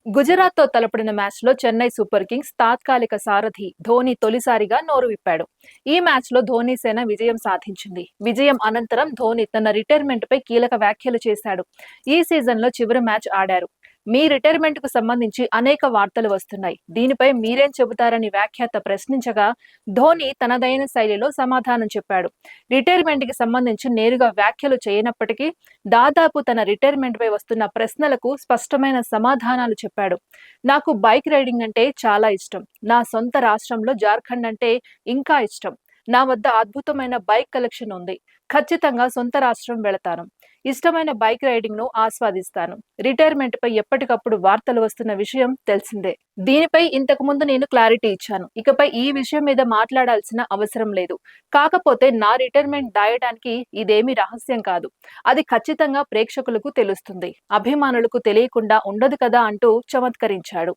గుజరాత్‌తో తలపడిన మ్యాచ్‌లో Chennai super Kings తాత్కాలిక సారథి ధోనీ తొలిసారిగా నోరు విప్పాడు. ఈ మ్యాచ్‌లో ధోనీ సేన విజయం సాధించింది. విజయం అనంతరం ధోనీ తన రిటైర్మెంట్‌పై కీలక వ్యాఖ్యలు చేశాడు. ఈ సీజన్‌లో చివరి మ్యాచ్ ఆడారు. మీ రిటైర్మెంట్‌కు సంబంధించి అనేక వార్తలు వస్తున్నాయి. దీనిపై మీరేం చెబుతారని వ్యాఖ్యాత ప్రశ్నించగా ధోనీ తనదైన శైలిలో సమాధానం చెప్పాడు. రిటైర్మెంట్‌కి సంబంధించి నేరుగా వ్యాఖ్యలు చేయనప్పటికీ దాదాపు తన రిటైర్మెంట్‌పై వస్తున్న ప్రశ్నలకు స్పష్టమైన సమాధానాలు చెప్పాడు. నాకు బైక్ రైడింగ్ అంటే చాలా ఇష్టం. నా సొంత రాష్ట్రంలో జార్ఖండ్ అంటే ఇంకా ఇష్టం. నా వద్ద అద్భుతమైన బైక్ కలెక్షన్ ఉంది. ఖచ్చితంగా సొంత రాష్ట్రం వెళతాను. ఇష్టమైన బైక్ రైడింగ్ ను ఆస్వాదిస్తాను. రిటైర్మెంట్ పై ఎప్పటికప్పుడు వార్తలు వస్తున్న విషయం తెలిసిందే. దీనిపై ఇంతకు ముందు నేను క్లారిటీ ఇచ్చాను. ఇకపై ఈ విషయం మీద మాట్లాడాల్సిన అవసరం లేదు. కాకపోతే నా రిటైర్మెంట్ దాయడానికి ఇదేమీ రహస్యం కాదు. అది ఖచ్చితంగా ప్రేక్షకులకు తెలుస్తుంది. అభిమానులకు తెలియకుండా ఉండదు కదా అంటూ చమత్కరించాడు.